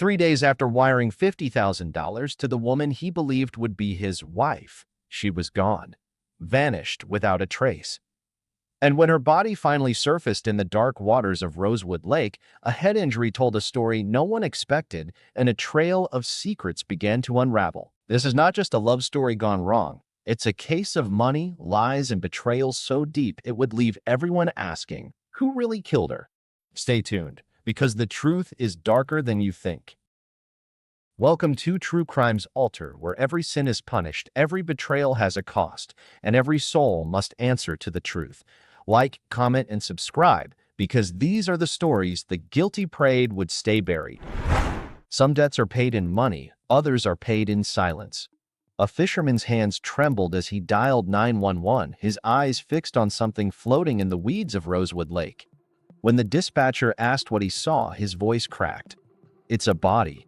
3 days after wiring $50,000 to the woman he believed would be his wife, she was gone, vanished without a trace. And when her body finally surfaced in the dark waters of Rosewood Lake, a head injury told a story no one expected, and a trail of secrets began to unravel. This is not just a love story gone wrong. It's a case of money, lies, and betrayal so deep it would leave everyone asking, who really killed her? Stay tuned, because the truth is darker than you think. Welcome to True Crime's Altar, where every sin is punished, every betrayal has a cost, and every soul must answer to the truth. Like, comment, and subscribe, because these are the stories the guilty prayed would stay buried. Some debts are paid in money, others are paid in silence. A fisherman's hands trembled as he dialed 911, his eyes fixed on something floating in the weeds of Rosewood Lake. When the dispatcher asked what he saw, his voice cracked. "It's a body."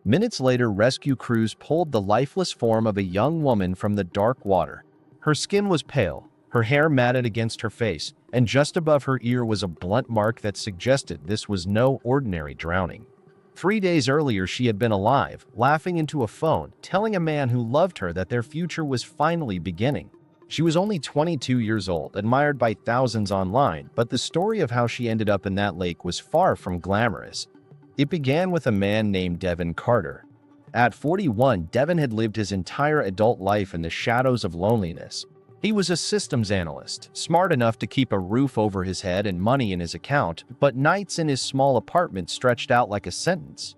Minutes later, rescue crews pulled the lifeless form of a young woman from the dark water. Her skin was pale, her hair matted against her face, and just above her ear was a blunt mark that suggested this was no ordinary drowning. 3 days earlier, she had been alive, laughing into a phone, telling a man who loved her that their future was finally beginning. She was only 22 years old, admired by thousands online, but the story of how she ended up in that lake was far from glamorous. It began with a man named Devin Carter. At 41, Devin had lived his entire adult life in the shadows of loneliness. He was a systems analyst, smart enough to keep a roof over his head and money in his account, but nights in his small apartment stretched out like a sentence.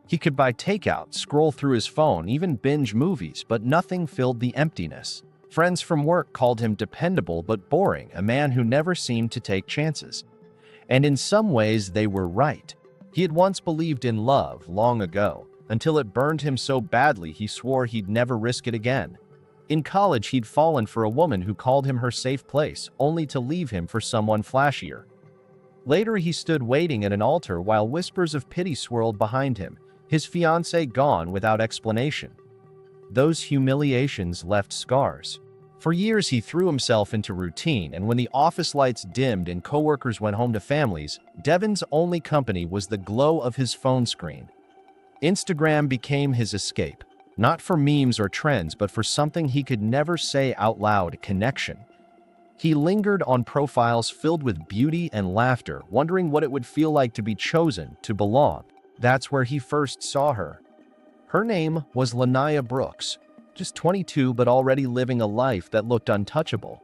He could buy takeout, scroll through his phone, even binge movies, but nothing filled the emptiness. Friends from work called him dependable but boring, a man who never seemed to take chances. And in some ways, they were right. He had once believed in love long ago, until it burned him so badly he swore he'd never risk it again. In college, he'd fallen for a woman who called him her safe place, only to leave him for someone flashier. Later, he stood waiting at an altar while whispers of pity swirled behind him, his fiancée gone without explanation. Those humiliations left scars. For years, he threw himself into routine, and when the office lights dimmed and coworkers went home to families, Devin's only company was the glow of his phone screen. Instagram became his escape. Not for memes or trends, but for something he could never say out loud: connection. He lingered on profiles filled with beauty and laughter, wondering what it would feel like to be chosen, to belong. That's where he first saw her. Her name was Lanaya Brooks, just 22 but already living a life that looked untouchable.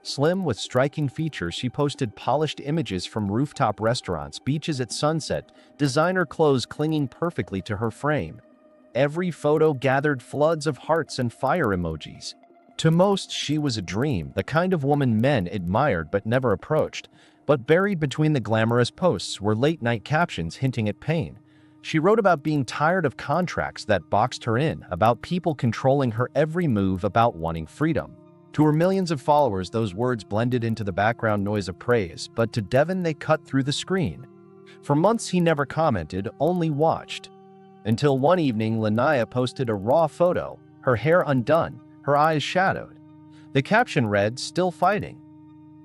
Slim with striking features, she posted polished images from rooftop restaurants, beaches at sunset, designer clothes clinging perfectly to her frame. Every photo gathered floods of hearts and fire emojis. To most, she was a dream, the kind of woman men admired but never approached. But buried between the glamorous posts were late-night captions hinting at pain. She wrote about being tired of contracts that boxed her in, about people controlling her every move, about wanting freedom. To her millions of followers, those words blended into the background noise of praise, but to Devin they cut through the screen. For months he never commented, only watched. Until one evening, Lanaya posted a raw photo, her hair undone, her eyes shadowed. The caption read, "Still fighting."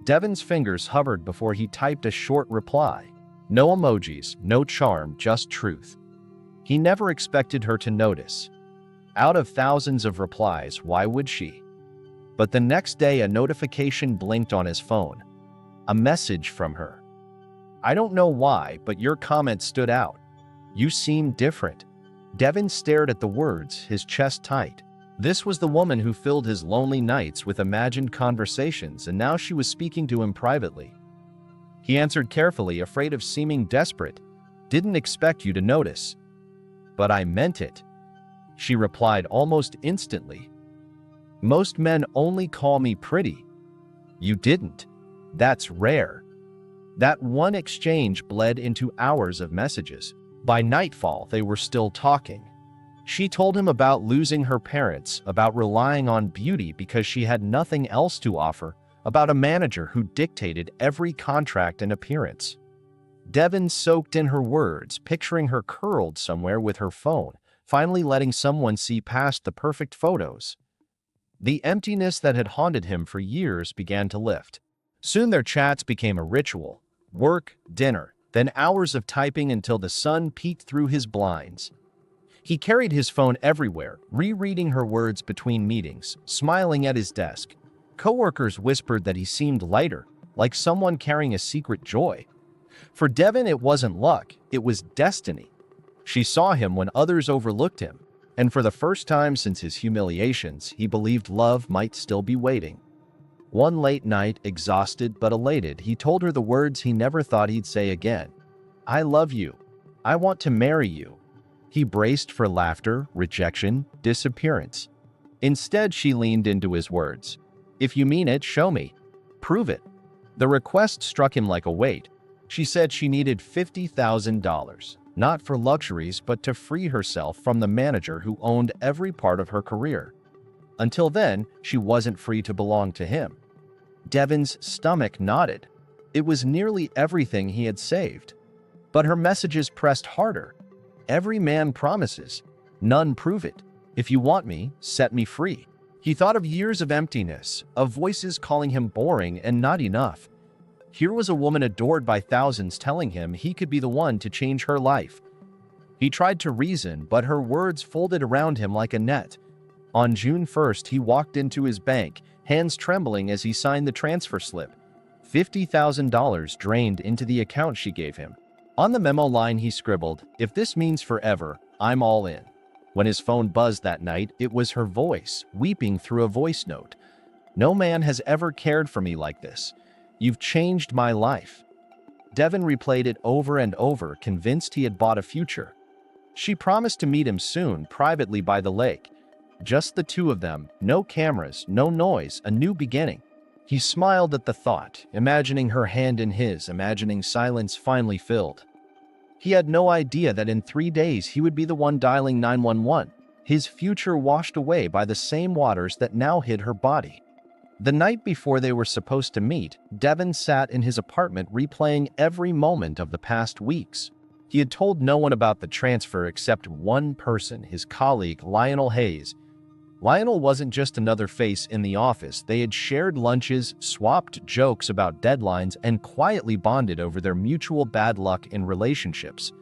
Devin's fingers hovered before he typed a short reply. No emojis, no charm, just truth. He never expected her to notice. Out of thousands of replies, why would she? But the next day, a notification blinked on his phone. A message from her. "I don't know why, but your comment stood out. You seem different." Devin stared at the words, his chest tight. This was the woman who filled his lonely nights with imagined conversations, and now she was speaking to him privately. He answered carefully, afraid of seeming desperate. "Didn't expect you to notice." "But I meant it," she replied almost instantly. "Most men only call me pretty. You didn't. That's rare." That one exchange bled into hours of messages. By nightfall, they were still talking. She told him about losing her parents, about relying on beauty because she had nothing else to offer, about a manager who dictated every contract and appearance. Devin soaked in her words, picturing her curled somewhere with her phone, finally letting someone see past the perfect photos. The emptiness that had haunted him for years began to lift. Soon their chats became a ritual. Work, dinner, then hours of typing until the sun peeked through his blinds. He carried his phone everywhere, rereading her words between meetings, smiling at his desk. Coworkers whispered that he seemed lighter, like someone carrying a secret joy. For Devin, it wasn't luck, it was destiny. She saw him when others overlooked him, and for the first time since his humiliations, he believed love might still be waiting. One late night, exhausted but elated, he told her the words he never thought he'd say again. "I love you. I want to marry you." He braced for laughter, rejection, disappearance. Instead, she leaned into his words. "If you mean it, show me. Prove it." The request struck him like a weight. She said she needed $50,000, not for luxuries but to free herself from the manager who owned every part of her career. Until then, she wasn't free to belong to him. Devin's stomach knotted. It was nearly everything he had saved. But her messages pressed harder. "Every man promises. None prove it. If you want me, set me free." He thought of years of emptiness, of voices calling him boring and not enough. Here was a woman adored by thousands telling him he could be the one to change her life. He tried to reason, but her words folded around him like a net. On June 1st, he walked into his bank, hands trembling as he signed the transfer slip. $50,000 drained into the account she gave him. On the memo line, he scribbled, "If this means forever, I'm all in." When his phone buzzed that night, it was her voice, weeping through a voice note. "No man has ever cared for me like this. You've changed my life." Devin replayed it over and over, convinced he had bought a future. She promised to meet him soon, privately by the lake. Just the two of them, no cameras, no noise, a new beginning. He smiled at the thought, imagining her hand in his, imagining silence finally filled. He had no idea that in 3 days he would be the one dialing 911, his future washed away by the same waters that now hid her body. The night before they were supposed to meet, Devin sat in his apartment replaying every moment of the past weeks. He had told no one about the transfer except one person, his colleague, Lionel Hayes. Lionel wasn't just another face in the office. They had shared lunches, swapped jokes about deadlines, and quietly bonded over their mutual bad luck in relationships.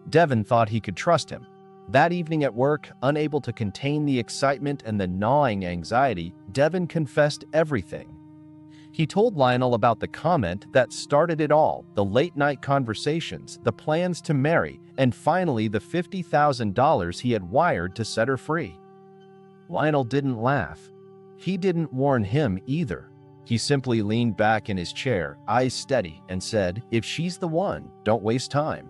Devin thought he could trust him. That evening at work, unable to contain the excitement and the gnawing anxiety, Devin confessed everything. He told Lionel about the comment that started it all, the late-night conversations, the plans to marry, and finally the $50,000 he had wired to set her free. Lionel didn't laugh. He didn't warn him either. He simply leaned back in his chair, eyes steady, and said, "If she's the one, don't waste time.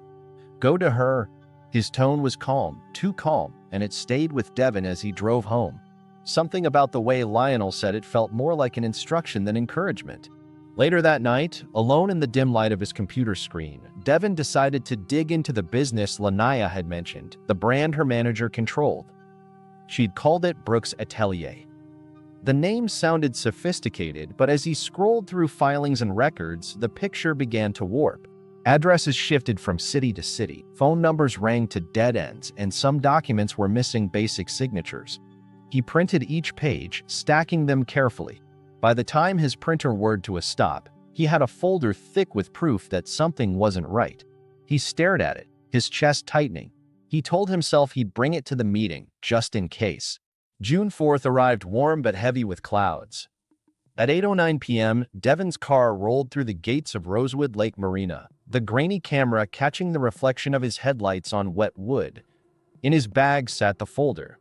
Go to her." His tone was calm, too calm, and it stayed with Devin as he drove home. Something about the way Lionel said it felt more like an instruction than encouragement. Later that night, alone in the dim light of his computer screen, Devin decided to dig into the business Lanaya had mentioned, the brand her manager controlled. She'd called it Brooks Atelier. The name sounded sophisticated, but as he scrolled through filings and records, the picture began to warp. Addresses shifted from city to city, phone numbers rang to dead ends, and some documents were missing basic signatures. He printed each page, stacking them carefully. By the time his printer whirred to a stop, he had a folder thick with proof that something wasn't right. He stared at it, his chest tightening. He told himself he'd bring it to the meeting, just in case. June 4th arrived warm but heavy with clouds. At 8:09 p.m., Devin's car rolled through the gates of Rosewood Lake Marina, the grainy camera catching the reflection of his headlights on wet wood. In his bag sat the folder.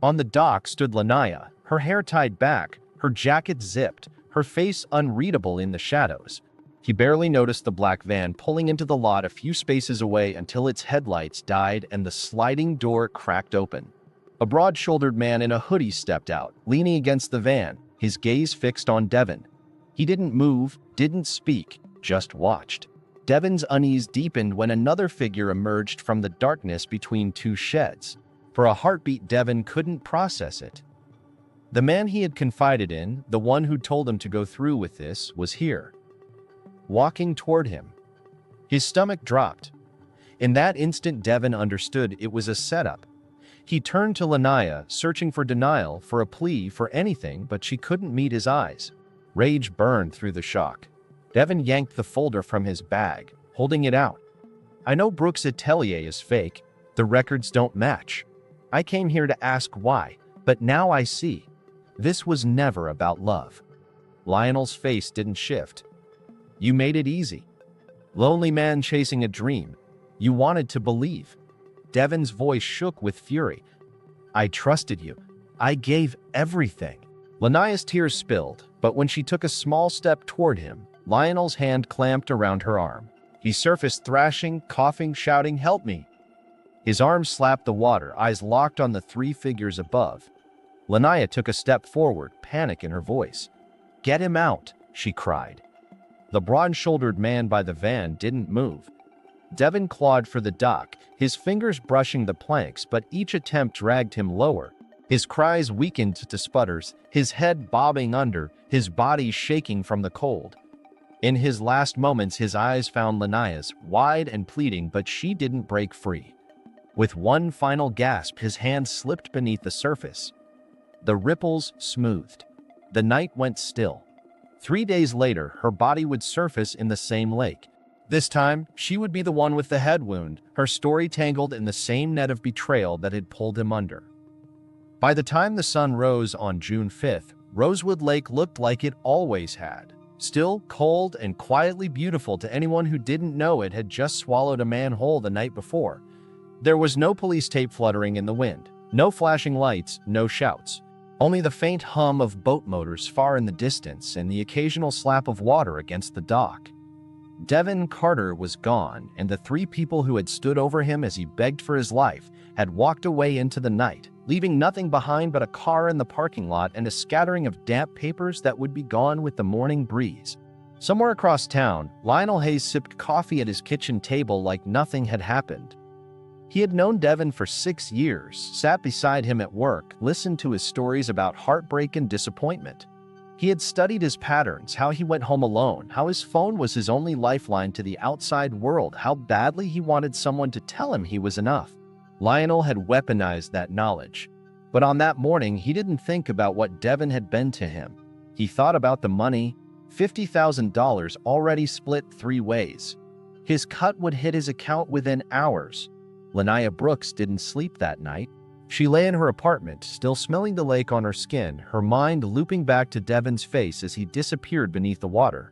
On the dock stood Lanaya, her hair tied back, her jacket zipped, her face unreadable in the shadows. He barely noticed the black van pulling into the lot a few spaces away until its headlights died and the sliding door cracked open. A broad-shouldered man in a hoodie stepped out, leaning against the van, his gaze fixed on Devin. He didn't move, didn't speak, just watched. Devin's unease deepened when another figure emerged from the darkness between two sheds. For a heartbeat, Devin couldn't process it. The man he had confided in, the one who'd told him to go through with this, was here, walking toward him. His stomach dropped. In that instant, Devin understood it was a setup. He turned to Lanaya, searching for denial, for a plea, for anything, but she couldn't meet his eyes. Rage burned through the shock. Devin yanked the folder from his bag, holding it out. I know Brooks' atelier is fake. The records don't match. I came here to ask why, but now I see. This was never about love. Lionel's face didn't shift. You made it easy. Lonely man chasing a dream. You wanted to believe. Devin's voice shook with fury. I trusted you. I gave everything. Lania's tears spilled, but when she took a small step toward him, Lionel's hand clamped around her arm. He surfaced thrashing, coughing, shouting, "Help me!" His arms slapped the water, eyes locked on the three figures above. Lania took a step forward, panic in her voice. "Get him out!" she cried. The broad-shouldered man by the van didn't move. Devin clawed for the dock, his fingers brushing the planks, but each attempt dragged him lower. His cries weakened to sputters, his head bobbing under, his body shaking from the cold. In his last moments, his eyes found Lania's, wide and pleading, but she didn't break free. With one final gasp, his hand slipped beneath the surface. The ripples smoothed. The night went still. 3 days later, her body would surface in the same lake. This time, she would be the one with the head wound, her story tangled in the same net of betrayal that had pulled him under. By the time the sun rose on June 5th, Rosewood Lake looked like it always had. Still, cold and quietly beautiful to anyone who didn't know it had just swallowed a manhole the night before. There was no police tape fluttering in the wind, no flashing lights, no shouts. Only the faint hum of boat motors far in the distance and the occasional slap of water against the dock. Devin Carter was gone, and the three people who had stood over him as he begged for his life had walked away into the night, leaving nothing behind but a car in the parking lot and a scattering of damp papers that would be gone with the morning breeze. Somewhere across town, Lionel Hayes sipped coffee at his kitchen table like nothing had happened. He had known Devin for 6 years, sat beside him at work, listened to his stories about heartbreak and disappointment. He had studied his patterns, how he went home alone, how his phone was his only lifeline to the outside world, how badly he wanted someone to tell him he was enough. Lionel had weaponized that knowledge. But on that morning, he didn't think about what Devin had been to him. He thought about the money, $50,000 already split 3 ways. His cut would hit his account within hours. Lania Brooks didn't sleep that night. She lay in her apartment, still smelling the lake on her skin, her mind looping back to Devin's face as he disappeared beneath the water.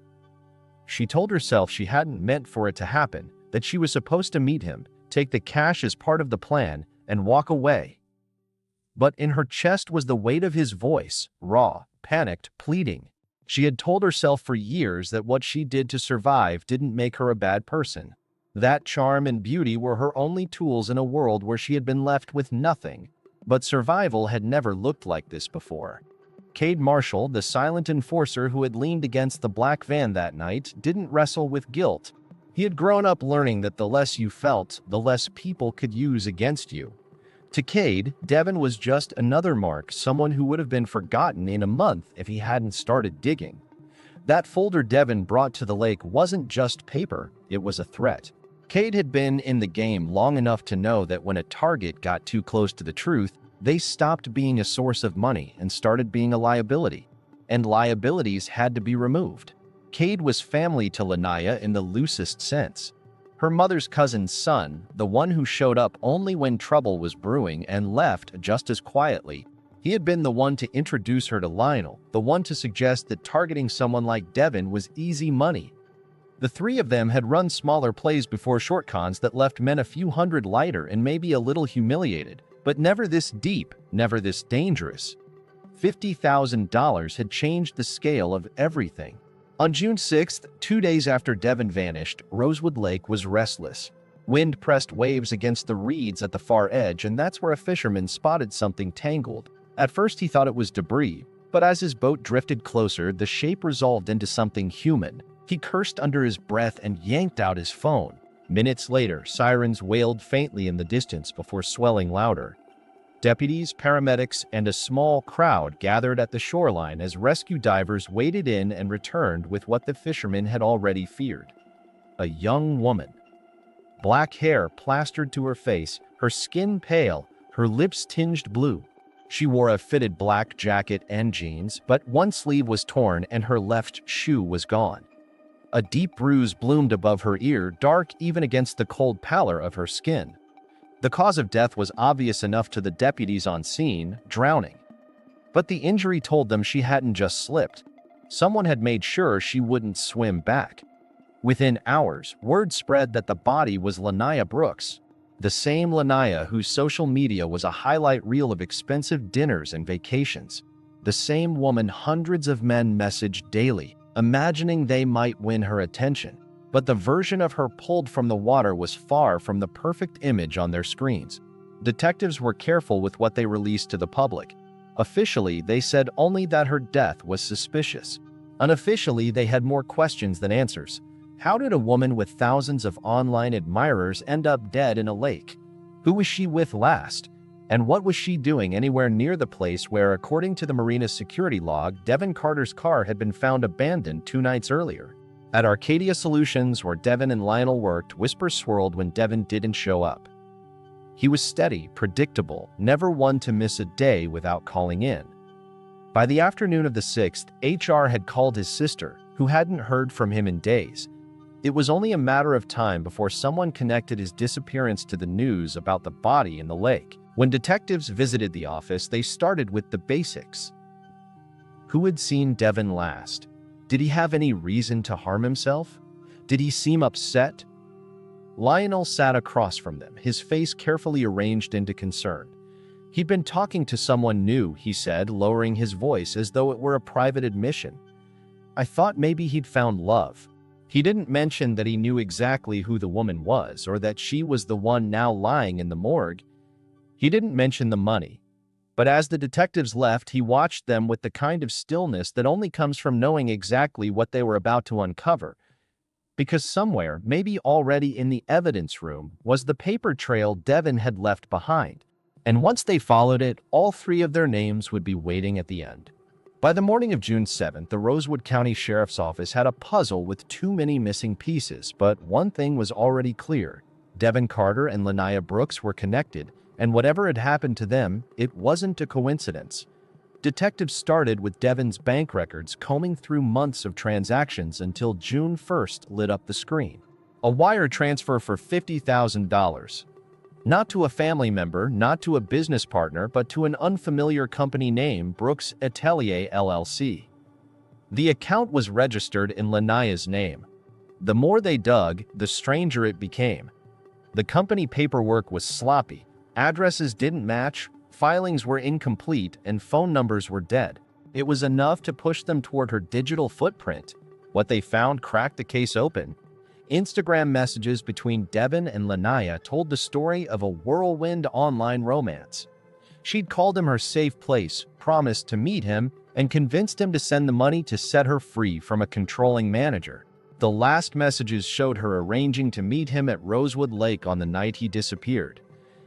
She told herself she hadn't meant for it to happen, that she was supposed to meet him, take the cash as part of the plan, and walk away. But in her chest was the weight of his voice, raw, panicked, pleading. She had told herself for years that what she did to survive didn't make her a bad person. That charm and beauty were her only tools in a world where she had been left with nothing. But survival had never looked like this before. Cade Marshall, the silent enforcer who had leaned against the black van that night, didn't wrestle with guilt. He had grown up learning that the less you felt, the less people could use against you. To Cade, Devin was just another mark, someone who would have been forgotten in a month if he hadn't started digging. That folder Devin brought to the lake wasn't just paper, it was a threat. Cade had been in the game long enough to know that when a target got too close to the truth, they stopped being a source of money and started being a liability. And liabilities had to be removed. Cade was family to Lania in the loosest sense. Her mother's cousin's son, the one who showed up only when trouble was brewing and left just as quietly. He had been the one to introduce her to Lionel, the one to suggest that targeting someone like Devin was easy money. The three of them had run smaller plays before shortcons that left men a few hundred lighter and maybe a little humiliated, but never this deep, never this dangerous. $50,000 had changed the scale of everything. On June 6th, 2 days after Devin vanished, Rosewood Lake was restless. Wind pressed waves against the reeds at the far edge, and that's where a fisherman spotted something tangled. At first he thought it was debris, but as his boat drifted closer, the shape resolved into something human. He cursed under his breath and yanked out his phone. Minutes later, sirens wailed faintly in the distance before swelling louder. Deputies, paramedics, and a small crowd gathered at the shoreline as rescue divers waded in and returned with what the fishermen had already feared. A young woman. Black hair plastered to her face, her skin pale, her lips tinged blue. She wore a fitted black jacket and jeans, but one sleeve was torn and her left shoe was gone. A deep bruise bloomed above her ear, dark even against the cold pallor of her skin. The cause of death was obvious enough to the deputies on scene: drowning. But the injury told them she hadn't just slipped. Someone had made sure she wouldn't swim back. Within hours, word spread that the body was Lanaya Brooks, the same Lanaya whose social media was a highlight reel of expensive dinners and vacations. The same woman hundreds of men messaged daily, imagining they might win her attention. But the version of her pulled from the water was far from the perfect image on their screens. Detectives were careful with what they released to the public. Officially, they said only that her death was suspicious. Unofficially, they had more questions than answers. How did a woman with thousands of online admirers end up dead in a lake? Who was she with last? And what was she doing anywhere near the place where, according to the marina's security log, Devin Carter's car had been found abandoned 2 nights earlier? At Arcadia Solutions, where Devin and Lionel worked, whispers swirled when Devin didn't show up. He was steady, predictable, never one to miss a day without calling in. By the afternoon of the 6th, HR had called his sister, who hadn't heard from him in days. It was only a matter of time before someone connected his disappearance to the news about the body in the lake. When detectives visited the office, they started with the basics. Who had seen Devin last? Did he have any reason to harm himself? Did he seem upset? Lionel sat across from them, his face carefully arranged into concern. He'd been talking to someone new, he said, lowering his voice as though it were a private admission. I thought maybe he'd found love. He didn't mention that he knew exactly who the woman was or that she was the one now lying in the morgue. He didn't mention the money. But as the detectives left, he watched them with the kind of stillness that only comes from knowing exactly what they were about to uncover. Because somewhere, maybe already in the evidence room, was the paper trail Devin had left behind. And once they followed it, all 3 of their names would be waiting at the end. By the morning of June 7th, the Rosewood County Sheriff's Office had a puzzle with too many missing pieces, but one thing was already clear. Devin Carter and Lanaya Brooks were connected, and whatever had happened to them, it wasn't a coincidence. Detectives started with Devin's bank records, combing through months of transactions until June 1st lit up the screen. A wire transfer for $50,000. Not to a family member, not to a business partner, but to an unfamiliar company name, Brooks Atelier LLC. The account was registered in Lanaya's name. The more they dug, the stranger it became. The company paperwork was sloppy, addresses didn't match, filings were incomplete, and phone numbers were dead. It was enough to push them toward her digital footprint. What they found cracked the case open. Instagram messages between Devin and Lanaya told the story of a whirlwind online romance. She'd called him her safe place, promised to meet him, and convinced him to send the money to set her free from a controlling manager. The last messages showed her arranging to meet him at Rosewood Lake on the night he disappeared.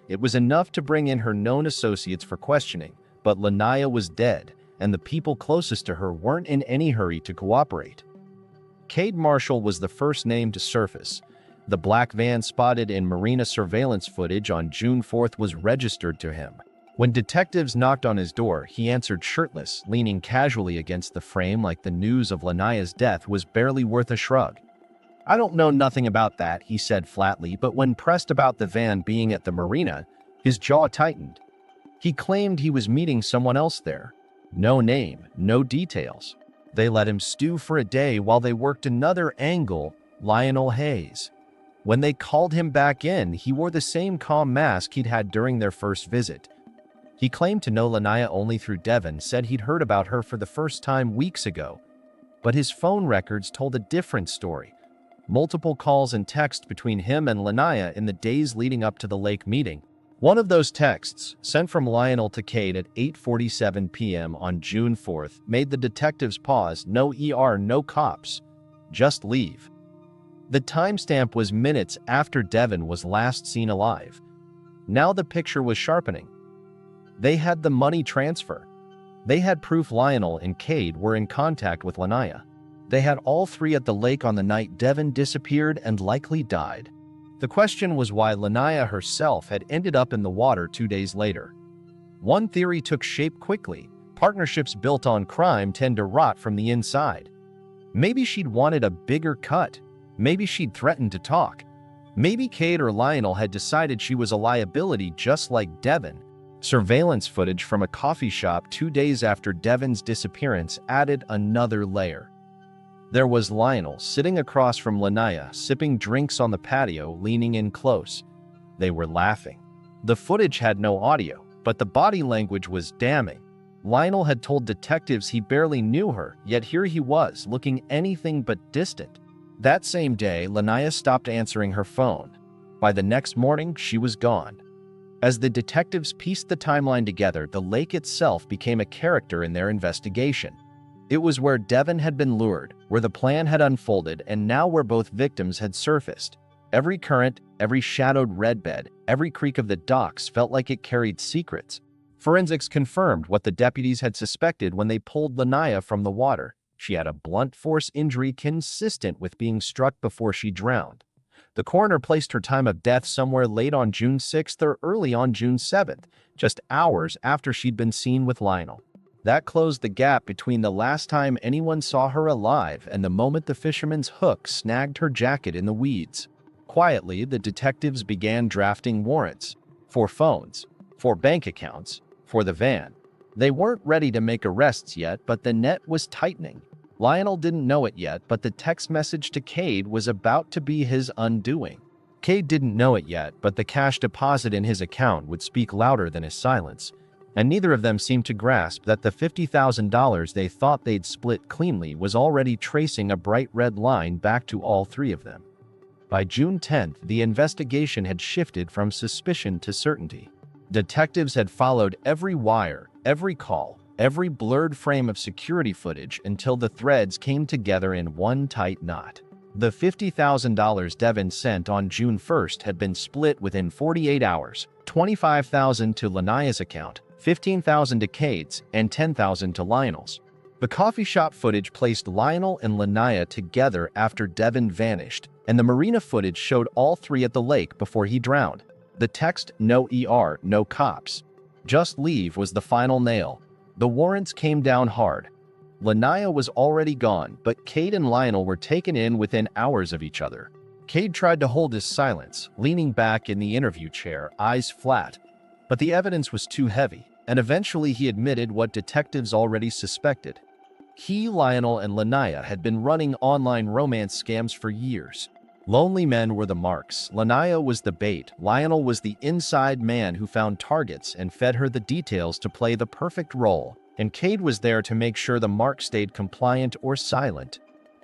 It was enough to bring in her known associates for questioning, but Lanaya was dead, and the people closest to her weren't in any hurry to cooperate. Cade Marshall was the first name to surface. The black van spotted in marina surveillance footage on June 4th was registered to him. When detectives knocked on his door, he answered shirtless, leaning casually against the frame like the news of Lanaya's death was barely worth a shrug. I don't know nothing about that, he said flatly, but when pressed about the van being at the marina, his jaw tightened. He claimed he was meeting someone else there. No name, no details. They let him stew for a day while they worked another angle, Lionel Hayes. When they called him back in, he wore the same calm mask he'd had during their first visit. He claimed to know Lanaya only through Devin, said he'd heard about her for the first time weeks ago. But his phone records told a different story. Multiple calls and texts between him and Lanaya in the days leading up to the lake meeting. One of those texts, sent from Lionel to Cade at 8:47 p.m. on June 4th, made the detectives pause. No ER, no cops. Just leave. The timestamp was minutes after Devin was last seen alive. Now the picture was sharpening. They had the money transfer. They had proof Lionel and Cade were in contact with Lanaya. They had all 3 at the lake on the night Devin disappeared and likely died. The question was why Lanaya herself had ended up in the water 2 days later. One theory took shape quickly. Partnerships built on crime tend to rot from the inside. Maybe she'd wanted a bigger cut. Maybe she'd threatened to talk. Maybe Cade or Lionel had decided she was a liability just like Devin. Surveillance footage from a coffee shop 2 days after Devin's disappearance added another layer. There was Lionel sitting across from Lanaya, sipping drinks on the patio, leaning in close. They were laughing. The footage had no audio, but the body language was damning. Lionel had told detectives he barely knew her, yet here he was, looking anything but distant. That same day, Lanaya stopped answering her phone. By the next morning, she was gone. As the detectives pieced the timeline together, the lake itself became a character in their investigation. It was where Devin had been lured, where the plan had unfolded, and now where both victims had surfaced. Every current, every shadowed red bed, every creak of the docks felt like it carried secrets. Forensics confirmed what the deputies had suspected when they pulled Lanaya from the water. She had a blunt force injury consistent with being struck before she drowned. The coroner placed her time of death somewhere late on June 6th or early on June 7th, just hours after she'd been seen with Lionel. That closed the gap between the last time anyone saw her alive and the moment the fisherman's hook snagged her jacket in the weeds. Quietly, the detectives began drafting warrants. For phones, for bank accounts, for the van. They weren't ready to make arrests yet, but the net was tightening. Lionel didn't know it yet, but the text message to Cade was about to be his undoing. Cade didn't know it yet, but the cash deposit in his account would speak louder than his silence. And neither of them seemed to grasp that the $50,000 they thought they'd split cleanly was already tracing a bright red line back to all three of them. By June 10th, the investigation had shifted from suspicion to certainty. Detectives had followed every wire, every call, every blurred frame of security footage until the threads came together in one tight knot. The $50,000 Devin sent on June 1st had been split within 48 hours, $25,000 to Lanaya's account, $15,000 to Cade's, and $10,000 to Lionel's. The coffee shop footage placed Lionel and Lanaya together after Devin vanished, and the marina footage showed all three at the lake before he drowned. The text, "No ER, no cops. Just leave," was the final nail. The warrants came down hard. Lanaya was already gone, but Cade and Lionel were taken in within hours of each other. Cade tried to hold his silence, leaning back in the interview chair, eyes flat. But the evidence was too heavy, and eventually he admitted what detectives already suspected. He, Lionel, and Lanaya had been running online romance scams for years. Lonely men were the marks, Lanaya was the bait, Lionel was the inside man who found targets and fed her the details to play the perfect role, and Cade was there to make sure the mark stayed compliant or silent.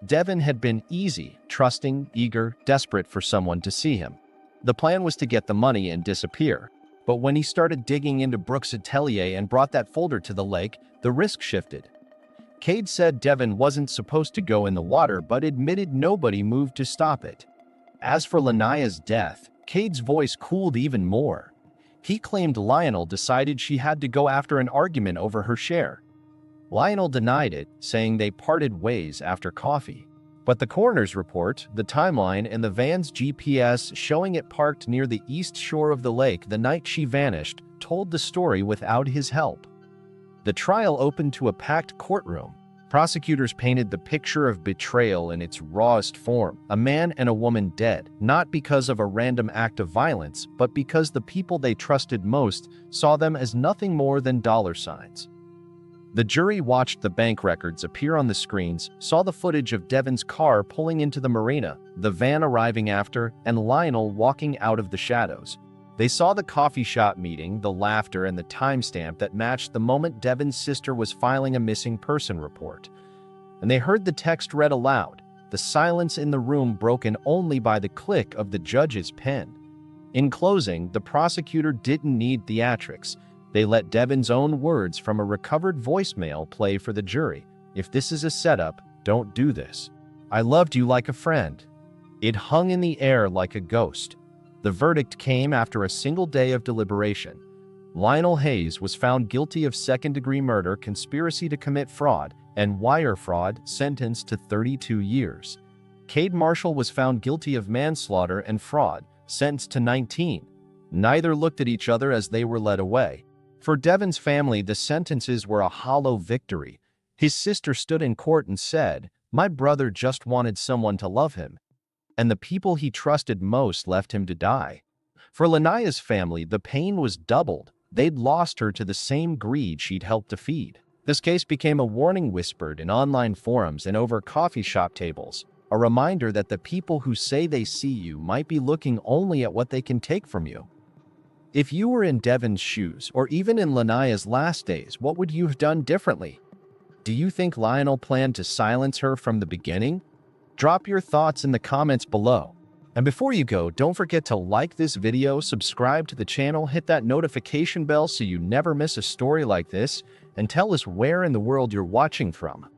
Devin had been easy, trusting, eager, desperate for someone to see him. The plan was to get the money and disappear. But when he started digging into Brooks' atelier and brought that folder to the lake, the risk shifted. Cade said Devin wasn't supposed to go in the water, but admitted nobody moved to stop it. As for Lanaya's death, Cade's voice cooled even more. He claimed Lionel decided she had to go after an argument over her share. Lionel denied it, saying they parted ways after coffee. But the coroner's report, the timeline, and the van's GPS showing it parked near the east shore of the lake the night she vanished told the story without his help. The trial opened to a packed courtroom. Prosecutors painted the picture of betrayal in its rawest form, a man and a woman dead, not because of a random act of violence, but because the people they trusted most saw them as nothing more than dollar signs. The jury watched the bank records appear on the screens, saw the footage of Devin's car pulling into the marina, the van arriving after, and Lionel walking out of the shadows. They saw the coffee shop meeting, the laughter, and the timestamp that matched the moment Devin's sister was filing a missing person report. And they heard the text read aloud, the silence in the room broken only by the click of the judge's pen. In closing, the prosecutor didn't need theatrics. They let Devin's own words from a recovered voicemail play for the jury. "If this is a setup, don't do this. I loved you like a friend." It hung in the air like a ghost. The verdict came after a single day of deliberation. Lionel Hayes was found guilty of second-degree murder, conspiracy to commit fraud, and wire fraud, sentenced to 32 years. Cade Marshall was found guilty of manslaughter and fraud, sentenced to 19. Neither looked at each other as they were led away. For Devin's family, the sentences were a hollow victory. His sister stood in court and said, My brother just wanted someone to love him, and the people he trusted most left him to die. For Lanaya's family, the pain was doubled. They'd lost her to the same greed she'd helped to feed. This case became a warning whispered in online forums and over coffee shop tables, a reminder that the people who say they see you might be looking only at what they can take from you. If you were in Devon's shoes, or even in Lanaya's last days, what would you have done differently? Do you think Lionel planned to silence her from the beginning? Drop your thoughts in the comments below. And before you go, don't forget to like this video, subscribe to the channel, hit that notification bell so you never miss a story like this, and tell us where in the world you're watching from.